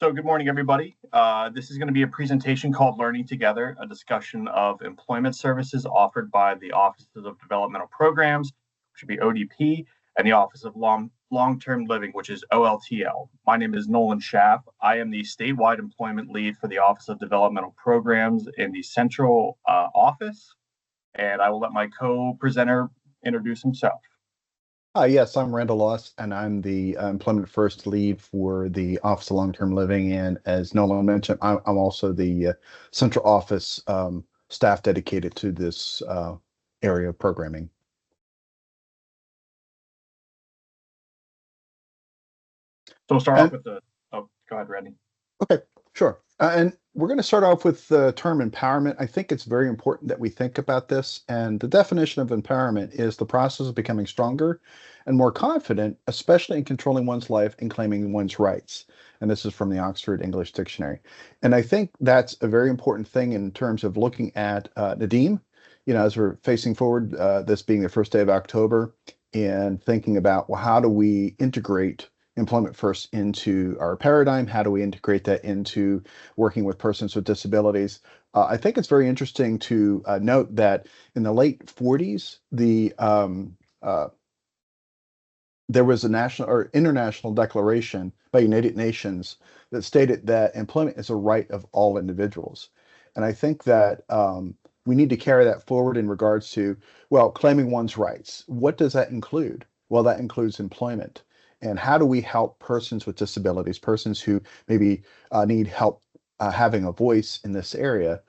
So good morning, everybody. This is going to be a presentation called Learning Together, a discussion of employment services offered by the Offices of Developmental Programs, which would be ODP, and the Office of Long-Term Living, which is OLTL. My name is Nolan Schaff. I am the statewide employment lead for the Office of Developmental Programs in the central office, and I will let my co-presenter introduce himself. Yes, I'm Randall Loss, and I'm the Employment First lead for the Office of Long-Term Living. And as Nolan mentioned, I'm also the central office staff dedicated to this area of programming. So we'll start off with go ahead, Randy. Okay, sure. And we're going to start off with the term empowerment. I think it's very important that we think about this. And the definition of empowerment is the process of becoming stronger and more confident, especially in controlling one's life and claiming one's rights. And this is from the Oxford English Dictionary. And I think that's a very important thing in terms of looking at NDEAM, as we're facing forward, this being the first day of October, and thinking about, well, how do we integrate employment first into our paradigm? How do we integrate that into working with persons with disabilities? I think it's very interesting to note that in the late 40s, there was a national or international declaration by United Nations that stated that employment is a right of all individuals. And I think that we need to carry that forward in regards to, well, claiming one's rights. What does that include? Well, that includes employment. And how do we help persons with disabilities, persons who maybe need help having a voice in this area,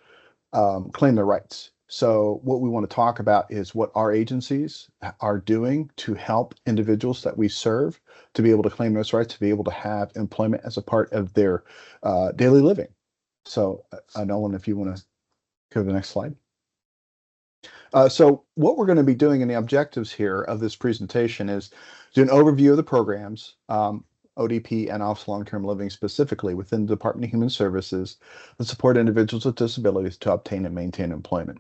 claim their rights? So what we want to talk about is what our agencies are doing to help individuals that we serve to be able to claim those rights, to be able to have employment as a part of their daily living. So Nolan, if you want to go to the next slide. So what we're going to be doing in the objectives here of this presentation is do an overview of the programs, ODP and Office of Long-Term Living specifically within the Department of Human Services that support individuals with disabilities to obtain and maintain employment.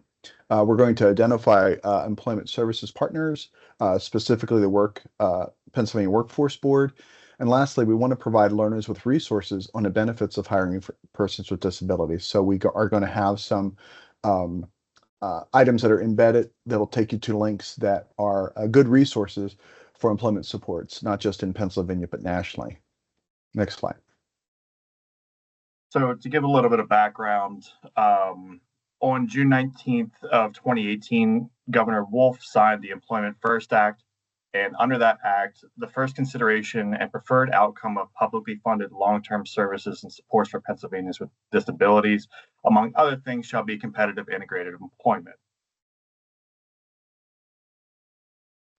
We're going to identify employment services partners, specifically the Pennsylvania Workforce Board. And lastly, we want to provide learners with resources on the benefits of hiring persons with disabilities. So we are going to have some items that are embedded that'll take you to links that are good resources for employment supports, not just in Pennsylvania, but nationally. Next slide. So to give a little bit of background, on June 19th of 2018, Governor Wolf signed the Employment First Act. And under that act, the first consideration and preferred outcome of publicly funded long-term services and supports for Pennsylvanians with disabilities, among other things, shall be competitive integrated employment.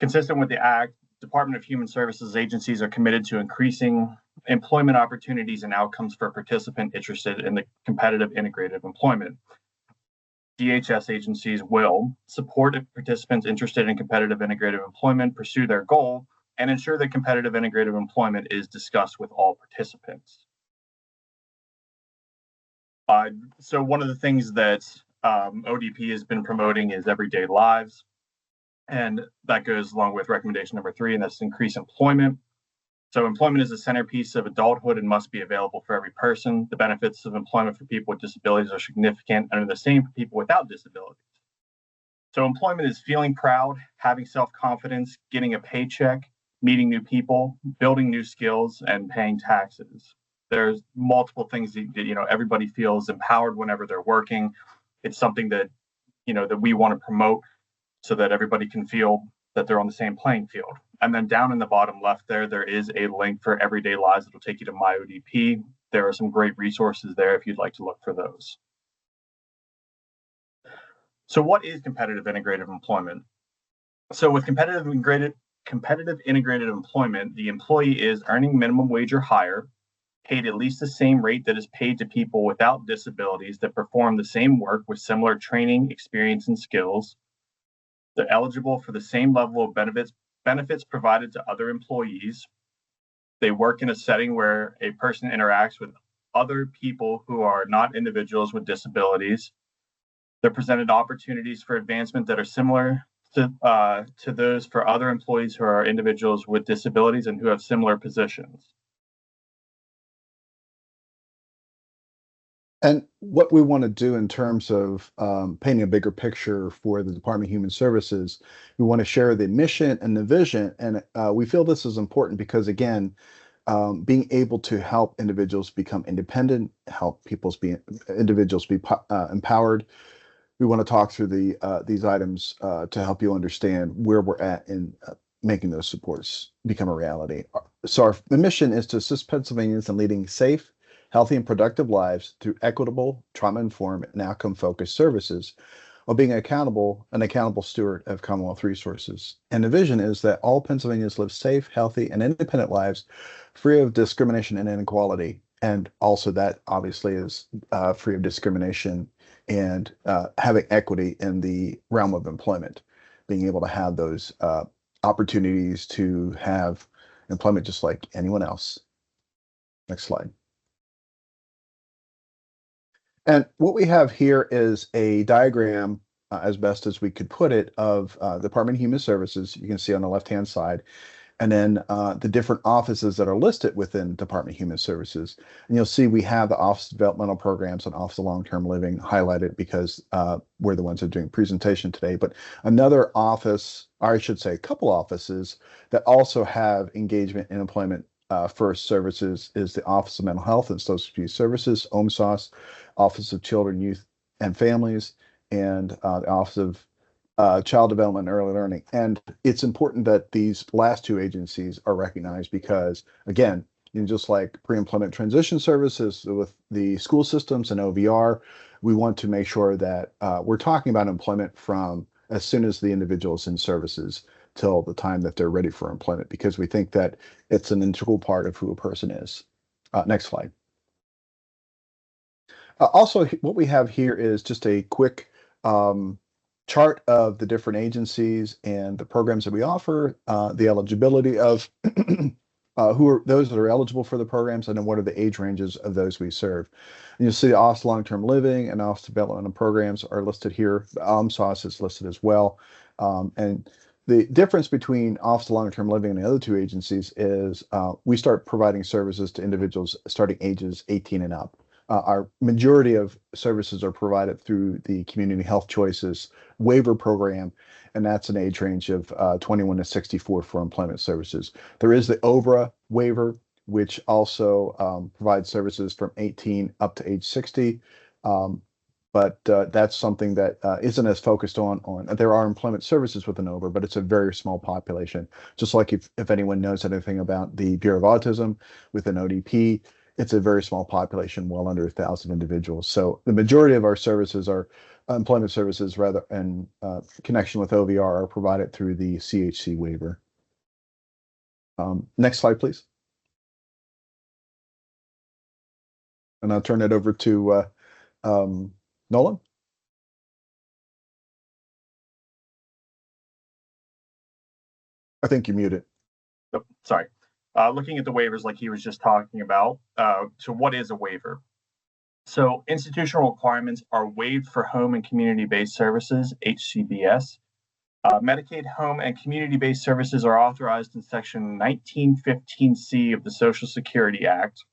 Consistent with the act, Department of Human Services agencies are committed to increasing employment opportunities and outcomes for participants interested in the competitive integrated employment. DHS agencies will support participants interested in competitive integrated employment, pursue their goal, and ensure that competitive integrated employment is discussed with all participants. So one of the things that ODP has been promoting is everyday lives. And that goes along with recommendation number 3, and that's increase employment. So employment is a centerpiece of adulthood and must be available for every person. The benefits of employment for people with disabilities are significant and are the same for people without disabilities. So employment is feeling proud, having self-confidence, getting a paycheck, meeting new people, building new skills, and paying taxes. There's multiple things that everybody feels empowered whenever they're working. It's something that that we want to promote so that everybody can feel that they're on the same playing field. And then down in the bottom left there is a link for Everyday Lives that will take you to My ODP. There are some great resources there if you'd like to look for those. So what is competitive integrated employment? So with competitive integrated employment, the employee is earning minimum wage or higher, paid at least the same rate that is paid to people without disabilities that perform the same work with similar training, experience, and skills. They're eligible for the same level of benefits provided to other employees. They work in a setting where a person interacts with other people who are not individuals with disabilities. They're presented opportunities for advancement that are similar to those for other employees who are individuals with disabilities and who have similar positions. And what we want to do in terms of painting a bigger picture for the Department of Human Services, we want to share the mission and the vision. And we feel this is important because, again, being able to help individuals become independent, help individuals be empowered. We want to talk through these items to help you understand where we're at in making those supports become a reality. So our mission is to assist Pennsylvanians in leading safe, healthy, and productive lives through equitable, trauma-informed, and outcome-focused services while being an accountable steward of Commonwealth resources. And the vision is that all Pennsylvanians live safe, healthy, and independent lives free of discrimination and inequality. And also that obviously is free of discrimination and having equity in the realm of employment, being able to have those opportunities to have employment just like anyone else. Next slide. And what we have here is a diagram, as best as we could put it, of the Department of Human Services. You can see on the left-hand side, and then the different offices that are listed within Department of Human Services. And you'll see we have the Office of Developmental Programs and Office of Long-Term Living highlighted because we're the ones that are doing presentation today. But another office, or I should say a couple offices that also have engagement in employment first services is the Office of Mental Health and Social Security Services, OMSOS, Office of Children, Youth, and Families, and the Office of Child Development and Early Learning. And it's important that these last two agencies are recognized because, again, just like pre-employment transition services with the school systems and OVR, we want to make sure that we're talking about employment from as soon as the individual is in services till the time that they're ready for employment, because we think that it's an integral part of who a person is. Next slide. Also, what we have here is just a quick chart of the different agencies and the programs that we offer, the eligibility of who are those that are eligible for the programs, and then what are the age ranges of those we serve. And you'll see the Office of Long-Term Living and Office of Developmental Programs are listed here. The OMSOS is listed as well. And the difference between Office of Long-Term Living and the other two agencies is we start providing services to individuals starting ages 18 and up. Our majority of services are provided through the Community Health Choices waiver program, and that's an age range of 21 to 64 for employment services. There is the OBRA waiver, which also provides services from 18 up to age 60. But that's something that isn't as focused on. There are employment services with an OBRA, but it's a very small population. Just like if anyone knows anything about the Bureau of Autism with an ODP, it's a very small population, well under 1,000 individuals. So the majority of our services are employment services, rather, and connection with OVR are provided through the CHC waiver. Next slide, please. And I'll turn it over to Nolan. I think you muted. Oh, sorry. Looking at the waivers like he was just talking about. So what is a waiver? So institutional requirements are waived for home and community-based services, HCBS. Medicaid home and community-based services are authorized in Section 1915C of the Social Security Act.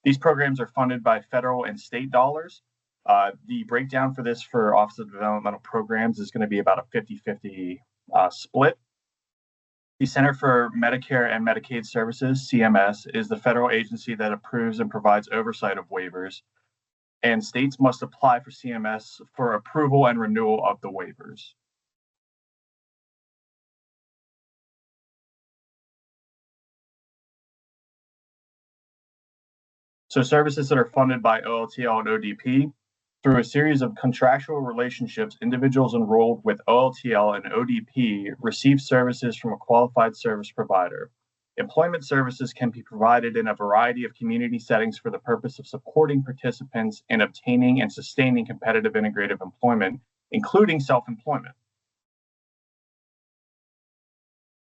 These programs are funded by federal and state dollars. The breakdown for this for Office of Developmental Programs is going to be about a 50-50 split. The Center for Medicare and Medicaid Services, CMS, is the federal agency that approves and provides oversight of waivers, and states must apply for CMS for approval and renewal of the waivers. So services that are funded by OLTL and ODP, through a series of contractual relationships, individuals enrolled with OLTL and ODP receive services from a qualified service provider. Employment services can be provided in a variety of community settings for the purpose of supporting participants in obtaining and sustaining competitive integrative employment, including self-employment.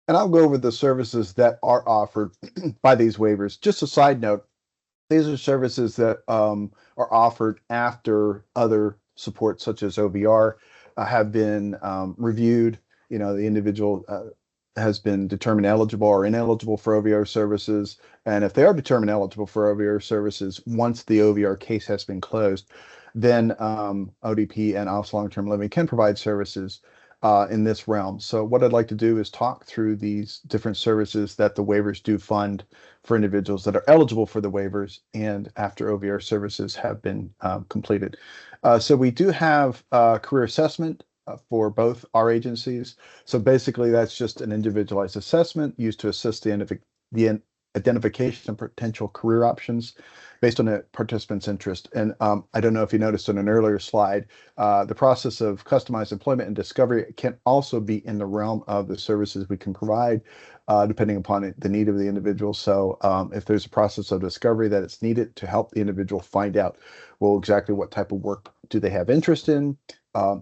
And I'll go over the services that are offered by these waivers. Just a side note, these are services that are offered after other supports such as OVR have been reviewed. You know, the individual has been determined eligible or ineligible for OVR services. And if they are determined eligible for OVR services, once the OVR case has been closed, then ODP and Office of Long-Term Living can provide services in this realm. So what I'd like to do is talk through these different services that the waivers do fund for individuals that are eligible for the waivers and after OVR services have been completed. So we do have career assessment for both our agencies. So basically, that's just an individualized assessment used to assist the identification of potential career options based on a participant's interest. And I don't know if you noticed on an earlier slide, the process of customized employment and discovery can also be in the realm of the services we can provide, depending upon the need of the individual. So if there's a process of discovery that it's needed to help the individual find out, well, exactly what type of work do they have interest in,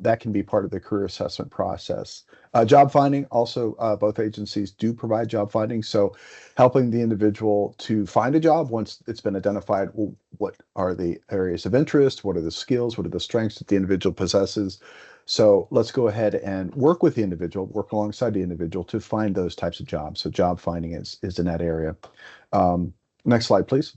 that can be part of the career assessment process. Job finding, also both agencies do provide job finding. So helping the individual to find a job once it's been identified, well, what are the areas of interest? What are the skills? What are the strengths that the individual possesses? So let's go ahead and work with the individual, work alongside the individual to find those types of jobs. So job finding is in that area. Next slide, please.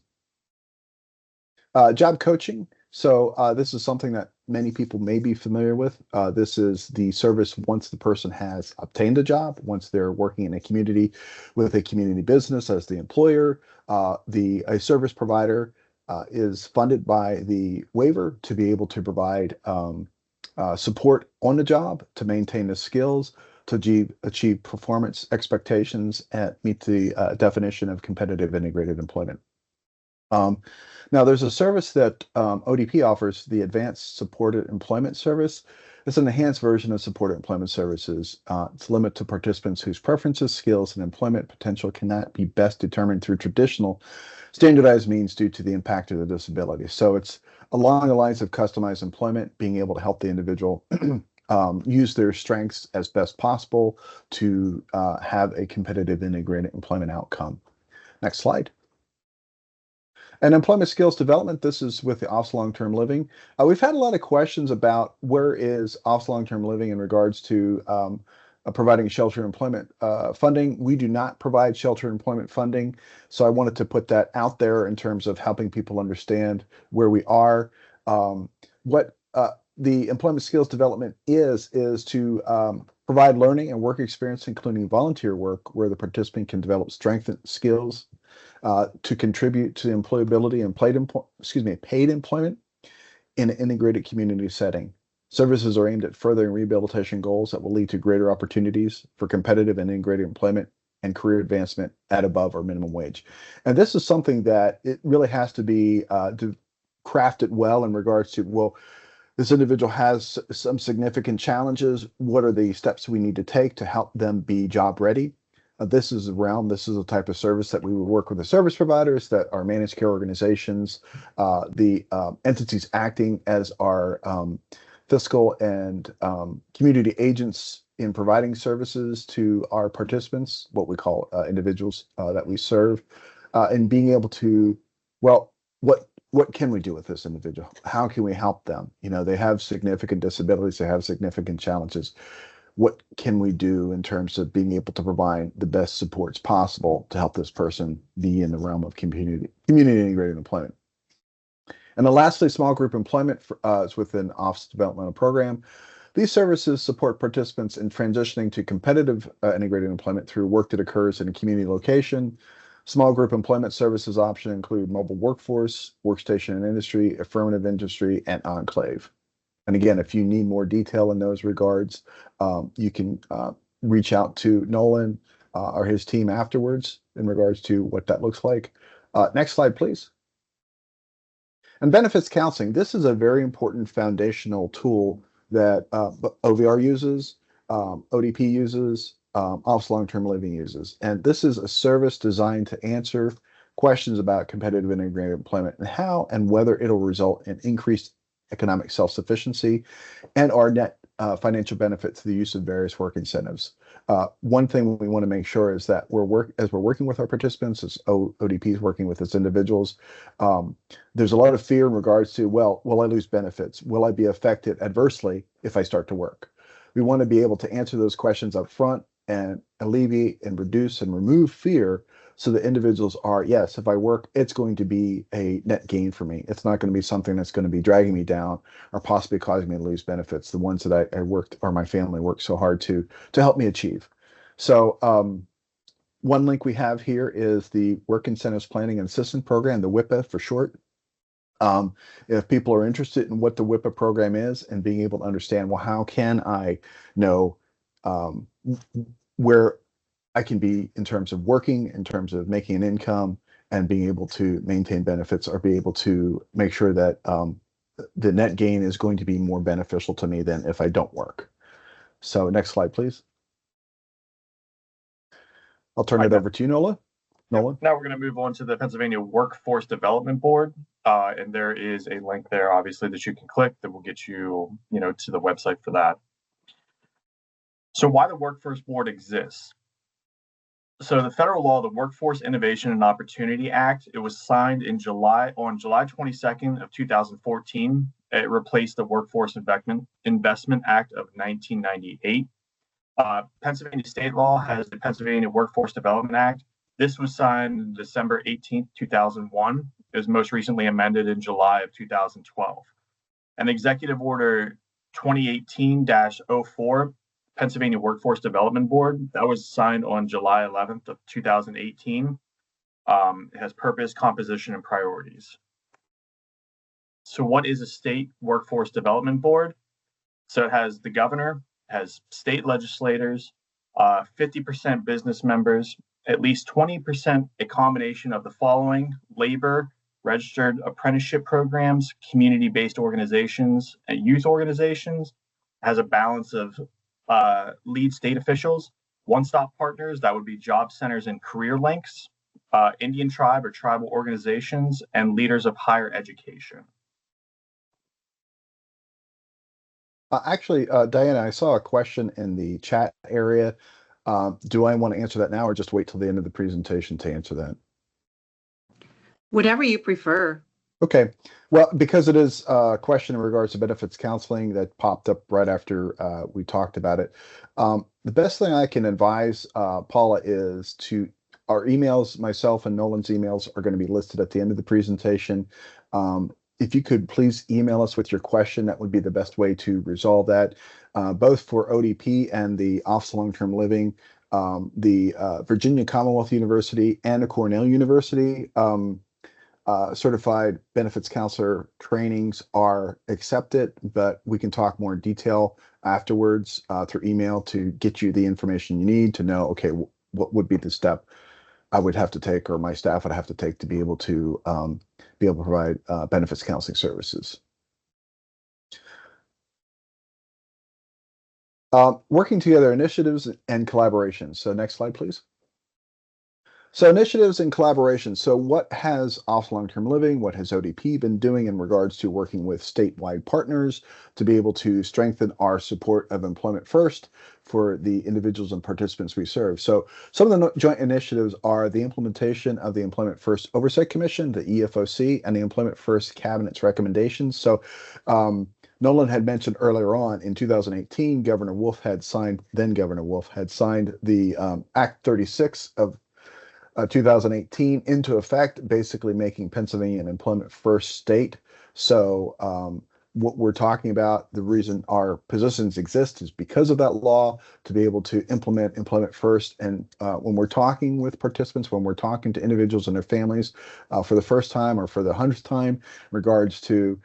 Job coaching. So this is something that many people may be familiar with. This is the service once the person has obtained a job, once they're working in a community with a community business as the employer. A service provider is funded by the waiver to be able to provide support on the job, to maintain the skills, to achieve performance expectations, and meet the definition of competitive integrated employment. Now, there's a service that ODP offers, the Advanced Supported Employment Service. It's an enhanced version of supported employment services. It's limited to participants whose preferences, skills, and employment potential cannot be best determined through traditional standardized means due to the impact of the disability. So it's along the lines of customized employment, being able to help the individual use their strengths as best possible to have a competitive integrated employment outcome. Next slide. And employment skills development, this is with the Office of Long-Term Living. We've had a lot of questions about where is Office of Long-Term Living in regards to providing shelter employment funding. We do not provide shelter employment funding, so I wanted to put that out there in terms of helping people understand where we are. What the employment skills development is to provide learning and work experience, including volunteer work, where the participant can develop strength and skills to contribute to employability and paid employment in an integrated community setting. Services are aimed at furthering rehabilitation goals that will lead to greater opportunities for competitive and integrated employment and career advancement at above or minimum wage. And this is something that it really has to be crafted well in regards to, well, this individual has some significant challenges. What are the steps we need to take to help them be job ready? This is a type of service that we would work with the service providers that are managed care organizations, the entities acting as our fiscal and community agents in providing services to our participants, what we call individuals that we serve, and being able to, well, what can we do with this individual? How can we help them? You know, they have significant disabilities, they have significant challenges. What can we do in terms of being able to provide the best supports possible to help this person be in the realm of community integrated employment? And then lastly, small group employment is within Office Developmental Program. These services support participants in transitioning to competitive integrated employment through work that occurs in a community location. Small group employment services options include mobile workforce, workstation and industry, affirmative industry, and enclave. And again, if you need more detail in those regards, you can reach out to Nolan or his team afterwards in regards to what that looks like. Next slide, please. And benefits counseling. This is a very important foundational tool that OVR uses, ODP uses, Office of Long-Term Living uses. And this is a service designed to answer questions about competitive integrated employment and how and whether it'll result in increased economic self-sufficiency and our net financial benefit to the use of various work incentives. One thing we want to make sure is that as we're working with our participants, as ODP is working with its individuals, there's a lot of fear in regards to, well, will I lose benefits? Will I be affected adversely if I start to work? We want to be able to answer those questions up front and alleviate and reduce and remove fear so that individuals are, yes, if I work, it's going to be a net gain for me. It's not going to be something that's going to be dragging me down or possibly causing me to lose benefits, the ones that I worked or my family worked so hard to help me achieve. So one link we have here is the Work Incentives Planning and Assistance Program, the WIPA for short. If people are interested in what the WIPA program is and being able to understand, well, how can I know um, where I can be in terms of working, in terms of making an income, and being able to maintain benefits or be able to make sure that the net gain is going to be more beneficial to me than if I don't work. So next slide, please. I'll turn it over to you, Nola. Nolan. Now we're going to move on to the Pennsylvania Workforce Development Board, and there is a link there, obviously, that you can click that will get you, to the website for that. So, why the Workforce Board exists? So, the federal law, the Workforce Innovation and Opportunity Act, it was signed on July 22nd of 2014. It replaced the Workforce Investment Act of 1998. Pennsylvania state law has the Pennsylvania Workforce Development Act. This was signed December 18th, 2001. It was most recently amended in July of 2012. And Executive Order 2018-04, Pennsylvania Workforce Development Board, that was signed on July 11th of 2018. It has purpose, composition, and priorities. So what is a state workforce development board? So it has the governor, has state legislators, 50% business members, at least 20% a combination of the following: labor, registered apprenticeship programs, community-based organizations, and youth organizations. It has a balance of lead state officials, one-stop partners, that would be job centers and career links, Indian tribe or tribal organizations, and leaders of higher education. Actually, Diana, I saw a question in the chat area. Do I want to answer that now or just wait till the end of the presentation to answer that? Whatever you prefer. Okay. Well, because it is a question in regards to benefits counseling that popped up right after we talked about it. The best thing I can advise, Paula, is to our emails, myself and Nolan's emails are going to be listed at the end of the presentation. If you could please email us with your question, that would be the best way to resolve that, both for ODP and the Office of Long-Term Living, the Virginia Commonwealth University and the Cornell University certified benefits counselor trainings are accepted, but we can talk more in detail afterwards through email to get you the information you need to know, okay, what would be the step I would have to take or my staff would have to take to be able to provide benefits counseling services. Working together initiatives and collaborations. So next slide, please. So initiatives and collaboration. So what has Office of Long-Term Living, what has ODP been doing in regards to working with statewide partners to be able to strengthen our support of Employment First for the individuals and participants we serve? So some of the joint initiatives are the implementation of the Employment First Oversight Commission, the EFOC, and the Employment First Cabinet's recommendations. So Nolan had mentioned earlier on in 2018, then Governor Wolf had signed the Act 36 of 2018 into effect, basically making Pennsylvania an employment first state. So what we're talking about, the reason our positions exist is because of that law to be able to implement employment first. And when we're talking with participants, when we're talking to individuals and their families for the first time or for the 100th time, in regards to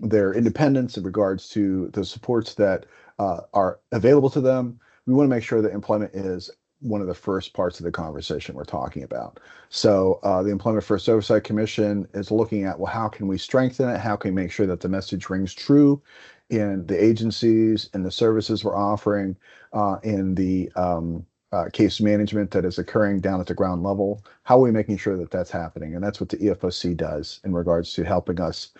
their independence, in regards to the supports that are available to them, we want to make sure that employment is one of the first parts of the conversation we're talking about. So the Employment First Oversight Commission is looking at, well, how can we strengthen it? How can we make sure that the message rings true in the agencies and the services we're offering, in the case management that is occurring down at the ground level? How are we making sure that that's happening? And that's what the EFOC does in regards to helping us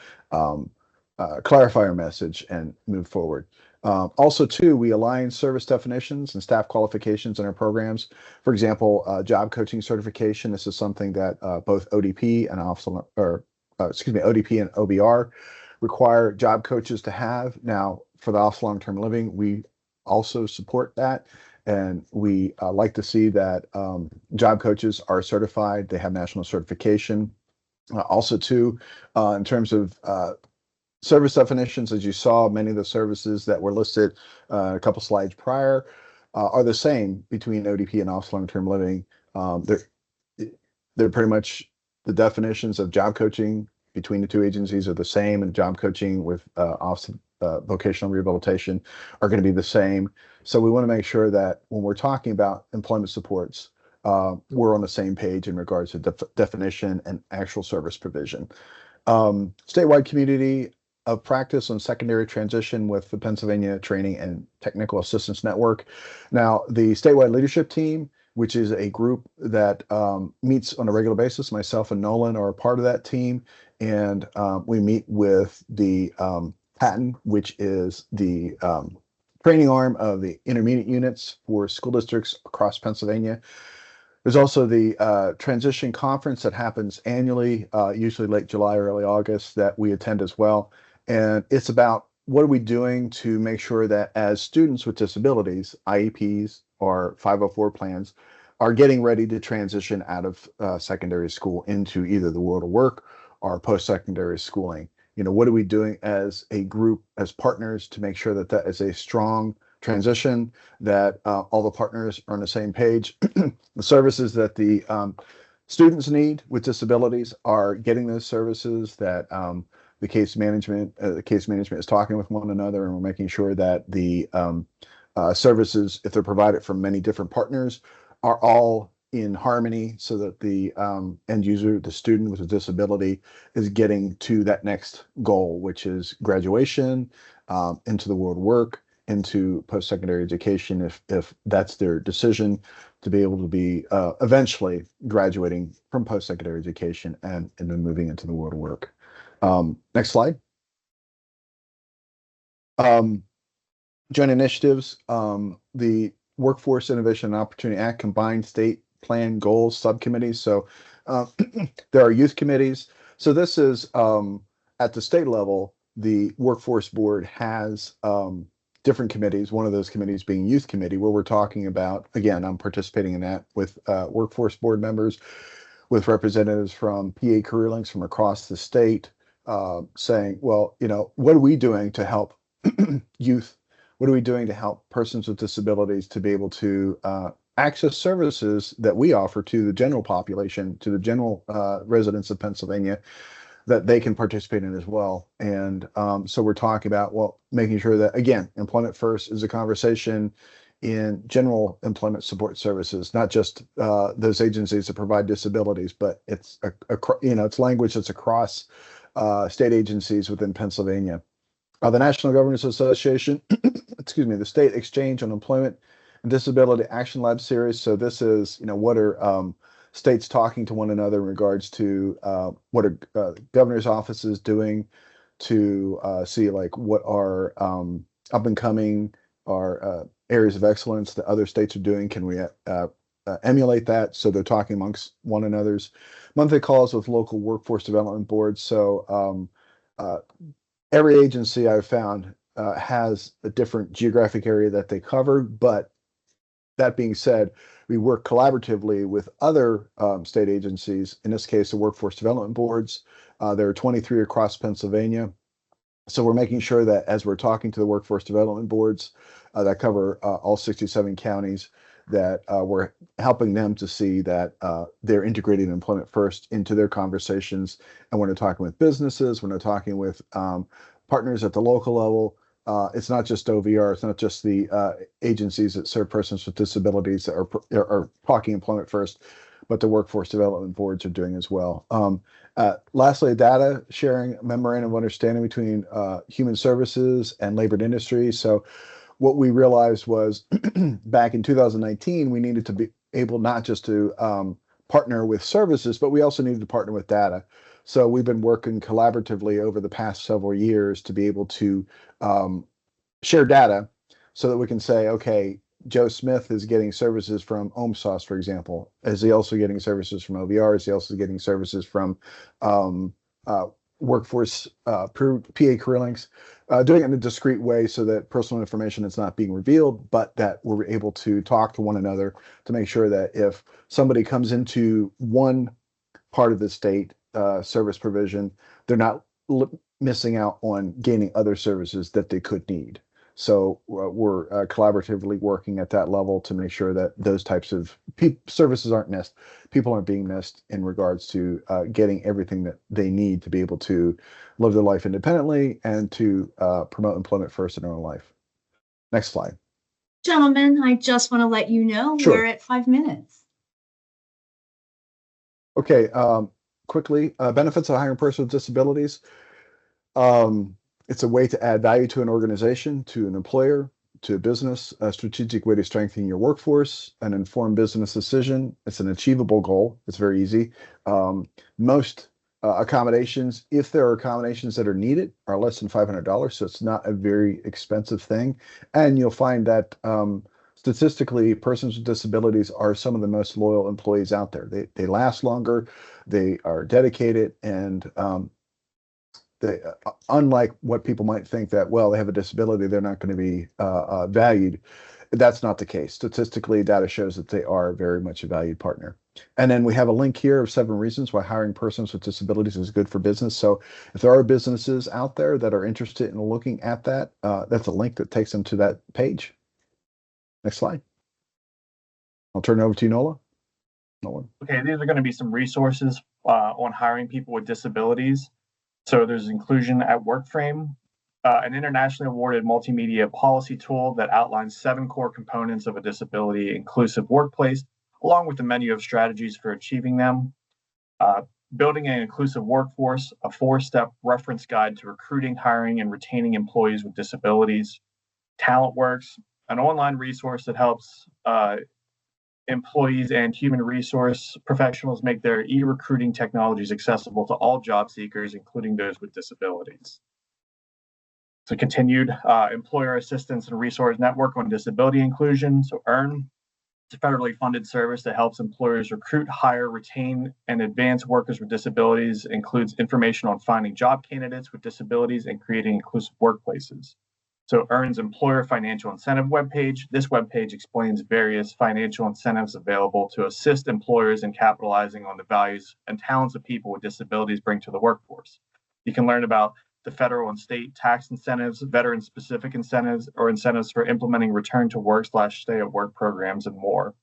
clarify our message and move forward. Also, too, we align service definitions and staff qualifications in our programs. For example, job coaching certification. This is something that both ODP and ODP and OBR require job coaches to have. Now, for the Office of Long-Term Living, we also support that, And we like to see that job coaches are certified. They have national certification. Also, too, in terms of service definitions, as you saw, many of the services that were listed a couple slides prior are the same between ODP and office long-term living. They're pretty much the definitions of job coaching between the two agencies are the same, and job coaching with office vocational rehabilitation are going to be the same. So we want to make sure that when we're talking about employment supports, we're on the same page in regards to definition and actual service provision. Statewide community of practice on secondary transition with the Pennsylvania Training and Technical Assistance Network. Now, the statewide leadership team, which is a group that meets on a regular basis, myself and Nolan are a part of that team, and we meet with the PATTN, which is the training arm of the intermediate units for school districts across Pennsylvania. There's also the transition conference that happens annually, usually late July, early August, that we attend as well. And it's about what are we doing to make sure that as students with disabilities, IEPs or 504 plans, are getting ready to transition out of secondary school into either the world of work or post-secondary schooling. What are we doing as a group, as partners, to make sure that that is a strong transition, that all the partners are on the same page. The services that the students need with disabilities are getting those services, that the case management is talking with one another, and we're making sure that the services, if they're provided from many different partners, are all in harmony so that the end user, the student with a disability, is getting to that next goal, which is graduation, into the world of work, into post-secondary education, if that's their decision, to be able to be eventually graduating from post-secondary education and then moving into the world of work. Next slide. Joint initiatives, the Workforce Innovation and Opportunity Act combined state plan goals subcommittees. So there are youth committees. So this is at the state level, the Workforce Board has different committees. One of those committees being Youth Committee, where we're talking about, again, I'm participating in that with Workforce Board members, with representatives from PA Career Links from across the state, saying, well, what are we doing to help youth? What are we doing to help persons with disabilities to be able to access services that we offer to the general population, to the general residents of Pennsylvania, that they can participate in as well? And so we're talking about, well, making sure that, again, employment first is a conversation in general employment support services, not just those agencies that provide disabilities, but it's it's language that's across state agencies within Pennsylvania. The National Governors Association, excuse me, the State Exchange on Employment and Disability Action Lab series. So this is, what are states talking to one another in regards to what are governor's offices doing to see like what are up and coming or areas of excellence that other states are doing. Can we emulate that? So they're talking amongst one another's monthly calls with local workforce development boards. So every agency I've found has a different geographic area that they cover, but that being said, we work collaboratively with other state agencies, in this case, the workforce development boards. There are 23 across Pennsylvania. So we're making sure that as we're talking to the workforce development boards that cover all 67 counties, that we're helping them to see that they're integrating employment first into their conversations. And when they're talking with businesses, when they're talking with partners at the local level, it's not just OVR, it's not just the agencies that serve persons with disabilities that are talking employment first, but the workforce development boards are doing as well. Lastly, data sharing memorandum of understanding between human services and labor and industry. So what we realized was back in 2019, we needed to be able not just to partner with services, but we also needed to partner with data. So we've been working collaboratively over the past several years to be able to share data so that we can say, okay, Joe Smith is getting services from OMSAS, for example. Is he also getting services from OVR? Is he also getting services from workforce PA career links, doing it in a discreet way so that personal information is not being revealed, but that we're able to talk to one another to make sure that if somebody comes into one part of the state service provision, they're not missing out on gaining other services that they could need. So we're collaboratively working at that level to make sure that those types of services aren't missed. People aren't being missed in regards to getting everything that they need to be able to live their life independently and to promote employment first in their own life. Next slide. Gentlemen, I just want to let you know we're at 5 minutes. Okay, quickly, benefits of hiring a person with disabilities. It's a way to add value to an organization, to an employer, to a business, a strategic way to strengthen your workforce, an informed business decision. It's an achievable goal. It's very easy. Most accommodations, if there are accommodations that are needed, are less than $500, so it's not a very expensive thing. And you'll find that statistically, persons with disabilities are some of the most loyal employees out there. They last longer, they are dedicated, and unlike what people might think that, well, they have a disability, they're not going to be valued. That's not the case. Statistically, data shows that they are very much a valued partner. And then we have a link here of 7 reasons why hiring persons with disabilities is good for business. So if there are businesses out there that are interested in looking at that, that's a link that takes them to that page. Next slide. I'll turn it over to you, Nola. Nolan. Okay, these are going to be some resources on hiring people with disabilities. So there's Inclusion at Work Frame, an internationally awarded multimedia policy tool that outlines 7 core components of a disability inclusive workplace, along with a menu of strategies for achieving them. Building an inclusive workforce, a 4-step reference guide to recruiting, hiring, and retaining employees with disabilities. TalentWorks, an online resource that helps employees and human resource professionals make their e-recruiting technologies accessible to all job seekers, including those with disabilities. So continued employer assistance and resource network on disability inclusion. So EARN, it's a federally funded service that helps employers recruit, hire, retain, and advance workers with disabilities, includes information on finding job candidates with disabilities and creating inclusive workplaces. So EARN's employer financial incentive webpage. This webpage explains various financial incentives available to assist employers in capitalizing on the values and talents of people with disabilities bring to the workforce. You can learn about the federal and state tax incentives, veteran-specific incentives, or incentives for implementing return to work / stay at work programs, and more.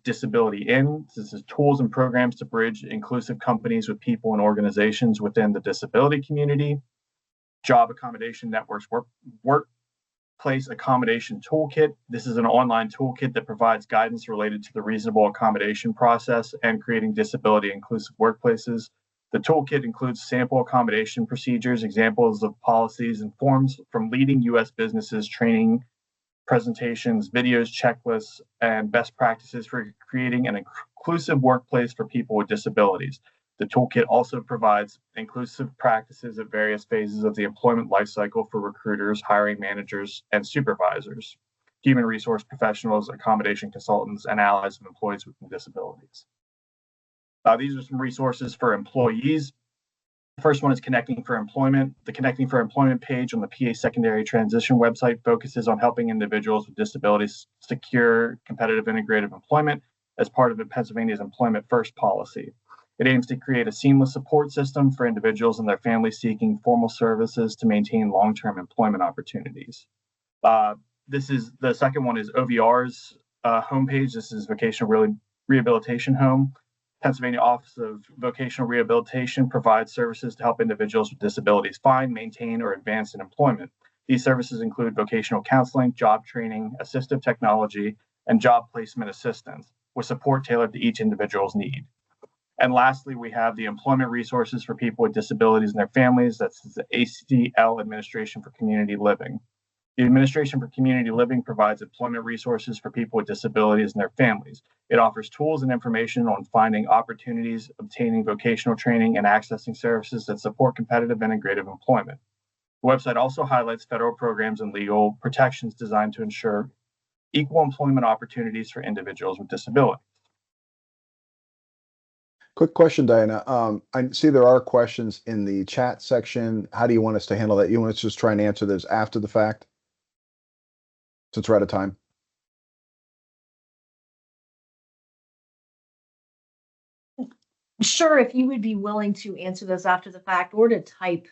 Disability In, this is tools and programs to bridge inclusive companies with people and organizations within the disability community. Job Accommodation Network's Workplace Accommodation Toolkit. This is an online toolkit that provides guidance related to the reasonable accommodation process and creating disability inclusive workplaces. The toolkit includes sample accommodation procedures, examples of policies and forms from leading U.S. businesses, training, presentations, videos, checklists, and best practices for creating an inclusive workplace for people with disabilities. The toolkit also provides inclusive practices at various phases of the employment lifecycle for recruiters, hiring managers, and supervisors, human resource professionals, accommodation consultants, and allies of employees with disabilities. These are some resources for employees. The first one is Connecting for Employment. The Connecting for Employment page on the PA Secondary Transition website focuses on helping individuals with disabilities secure competitive integrative employment as part of Pennsylvania's Employment First policy. It aims to create a seamless support system for individuals and their families seeking formal services to maintain long-term employment opportunities. This is the second one is OVR's homepage. This is Vocational Rehabilitation Home. Pennsylvania Office of Vocational Rehabilitation provides services to help individuals with disabilities find, maintain, or advance in employment. These services include vocational counseling, job training, assistive technology, and job placement assistance, with support tailored to each individual's need. And lastly, we have the employment resources for people with disabilities and their families. That's the ACL Administration for Community Living. The Administration for Community Living provides employment resources for people with disabilities and their families. It offers tools and information on finding opportunities, obtaining vocational training, and accessing services that support competitive integrative employment. The website also highlights federal programs and legal protections designed to ensure equal employment opportunities for individuals with disabilities. Quick question, Diana. I see there are questions in the chat section. How do you want us to handle that? You want us to just try and answer those after the fact? Since we're out of time. Sure, if you would be willing to answer those after the fact or to type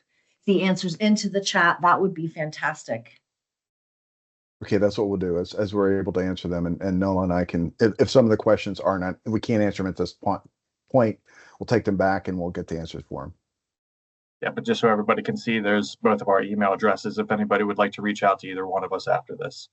the answers into the chat, that would be fantastic. Okay, that's what we'll do as we're able to answer them. And Noah and I can, if some of the questions are not, if we can't answer them at this point, we'll take them back and we'll get the answers for them. Yeah, but just so everybody can see, there's both of our email addresses if anybody would like to reach out to either one of us after this.